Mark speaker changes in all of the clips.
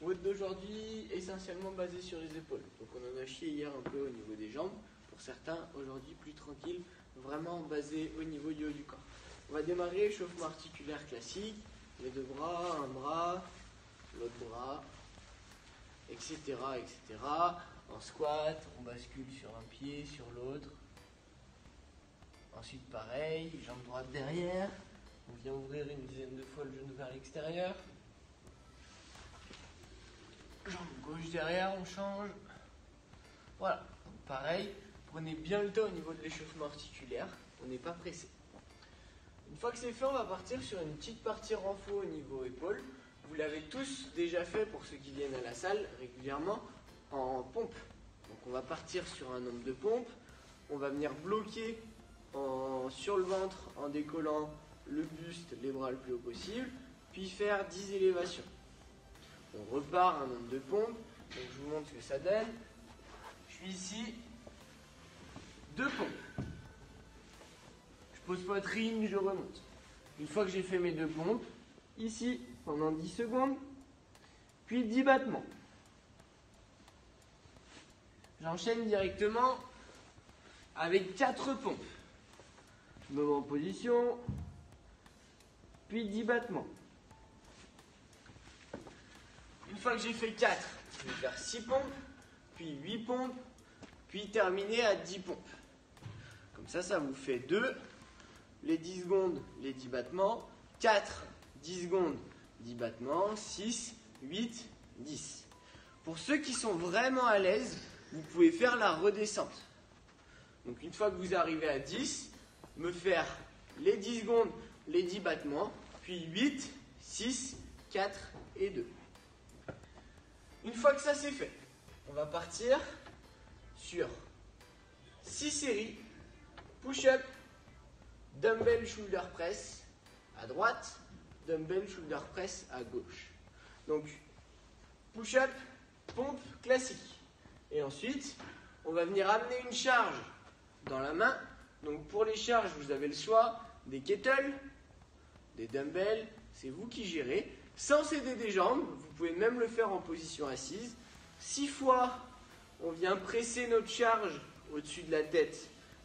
Speaker 1: WOD d'aujourd'hui essentiellement basé sur les épaules. Donc on en a chié hier un peu au niveau des jambes. Pour certains, aujourd'hui plus tranquille, vraiment basé au niveau du haut du corps. On va démarrer échauffement articulaire classique, les deux bras, un bras, l'autre bras, etc., etc. En squat, on bascule sur un pied, sur l'autre. Ensuite pareil, jambe droite derrière. On vient ouvrir une dizaine de fois le genou vers l'extérieur. Jambe gauche derrière, on change. Voilà, donc pareil, prenez bien le temps au niveau de l'échauffement articulaire, on n'est pas pressé. Une fois que c'est fait, on va partir sur une petite partie renfort au niveau épaule. Vous l'avez tous déjà fait pour ceux qui viennent à la salle régulièrement en pompe. Donc on va partir sur un nombre de pompes, on va venir bloquer sur le ventre en décollant le buste, les bras le plus haut possible, puis faire 10 élévations. On repart un nombre de pompes, donc je vous montre ce que ça donne. Je suis ici, 2 pompes. Je pose poitrine, je remonte. Une fois que j'ai fait mes 2 pompes, ici pendant 10 secondes, puis 10 battements. J'enchaîne directement avec 4 pompes. Je me mets en position, puis 10 battements. Une fois que j'ai fait 4, je vais faire 6 pompes, puis 8 pompes, puis terminer à 10 pompes. Comme ça vous fait 2, les 10 secondes, les 10 battements, 4, 10 secondes, 10 battements, 6, 8, 10. Pour ceux qui sont vraiment à l'aise, vous pouvez faire la redescente. Donc une fois que vous arrivez à 10, me faire les 10 secondes, les 10 battements, puis 8, 6, 4 et 2. Une fois que ça c'est fait, on va partir sur 6 séries, push-up, dumbbell shoulder press à droite, dumbbell shoulder press à gauche. Donc push-up, pompe classique. Et ensuite, on va venir amener une charge dans la main. Donc pour les charges, vous avez le choix des kettles, des dumbbells, c'est vous qui gérez. Sans s'aider des jambes, vous pouvez même le faire en position assise. 6 fois, on vient presser notre charge au-dessus de la tête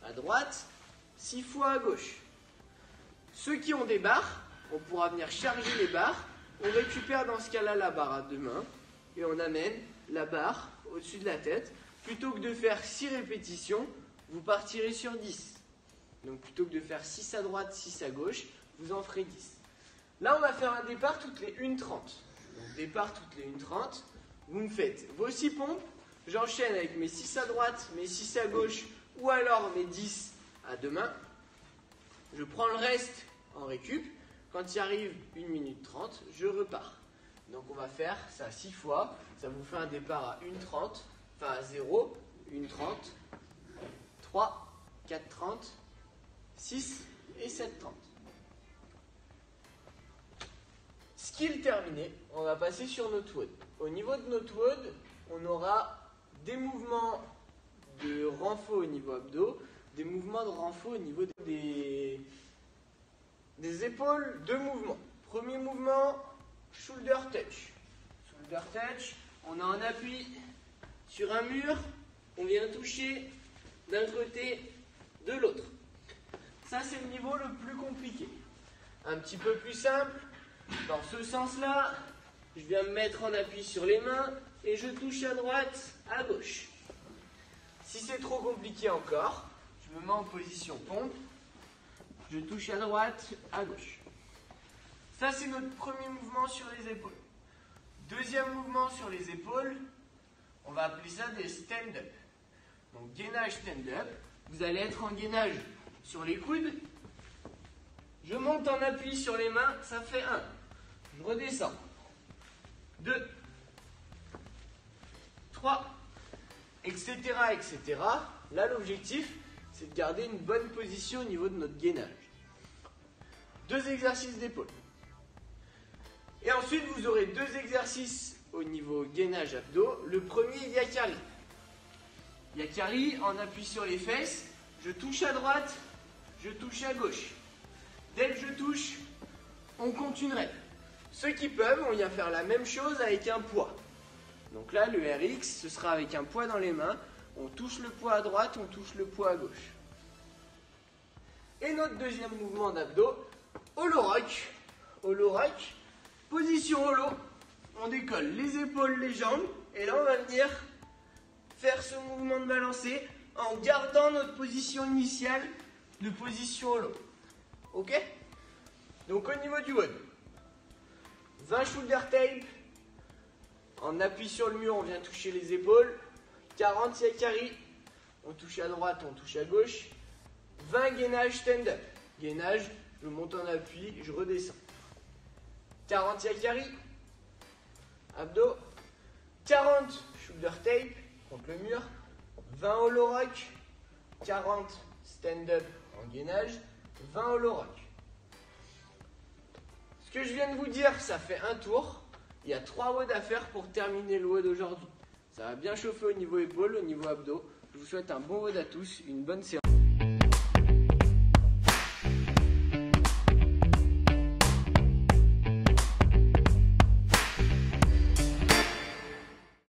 Speaker 1: à droite, 6 fois à gauche. Ceux qui ont des barres, on pourra venir charger les barres. On récupère dans ce cas-là la barre à 2 mains et on amène la barre au-dessus de la tête. Plutôt que de faire 6 répétitions, vous partirez sur 10. Donc plutôt que de faire 6 à droite, 6 à gauche, vous en ferez 10. Là, on va faire un départ toutes les 1:30. Donc départ toutes les 1:30. Vous me faites vos 6 pompes. J'enchaîne avec mes 6 à droite, mes 6 à gauche ou alors mes 10 à 2 mains. Je prends le reste en récup. Quand il arrive 1 minute 30, je repars. Donc on va faire ça 6 fois. Ça vous fait un départ à 1:30, enfin à 0, 1:30, 3, 4:30, 6 et 7:30. Skill terminé, on va passer sur notre WOD. Au niveau de notre WOD, on aura des mouvements de renfort au niveau abdos, des mouvements de renfort au niveau des épaules, 2 mouvements. Premier mouvement, shoulder touch. Shoulder touch, on a un appui sur un mur, on vient toucher d'un côté, de l'autre. Ça, c'est le niveau le plus compliqué. Un petit peu plus simple, dans ce sens-là, je viens me mettre en appui sur les mains et je touche à droite, à gauche. Si c'est trop compliqué encore, je me mets en position pompe, je touche à droite, à gauche. Ça, c'est notre premier mouvement sur les épaules. Deuxième mouvement sur les épaules, on va appeler ça des stand-up. Donc gainage stand-up, vous allez être en gainage sur les coudes. Je monte en appui sur les mains, ça fait 1. Je redescends. 2, 3, etc., etc. Là, l'objectif, c'est de garder une bonne position au niveau de notre gainage. 2 exercices d'épaule. Et ensuite, vous aurez 2 exercices au niveau gainage abdos. Le premier, Yakari. Yakari, en appui sur les fesses, je touche à droite, je touche à gauche. Dès que je touche, on compte une rep. Ceux qui peuvent, on vient faire la même chose avec un poids. Donc là, le RX, ce sera avec un poids dans les mains. On touche le poids à droite, on touche le poids à gauche. Et notre deuxième mouvement d'abdos, holo rock. Holo rock, position holo. On décolle les épaules, les jambes. Et là, on va venir faire ce mouvement de balancé en gardant notre position initiale de position holo. Ok? Donc au niveau du WOD, 20 shoulder tape. En appui sur le mur, on vient toucher les épaules. 40 yakari. On touche à droite, on touche à gauche. 20 gainage stand-up. Gainage, je monte en appui, je redescends. 40 yakari. Abdos. 40 shoulder tape contre le mur. 20 holo rock. 40 stand-up en gainage. 20 holo rock. Ce que je viens de vous dire, ça fait un tour. Il y a 3 WOD à faire pour terminer le WOD d'aujourd'hui. Ça va bien chauffer au niveau épaules, au niveau abdos. Je vous souhaite un bon WOD à tous, une bonne séance.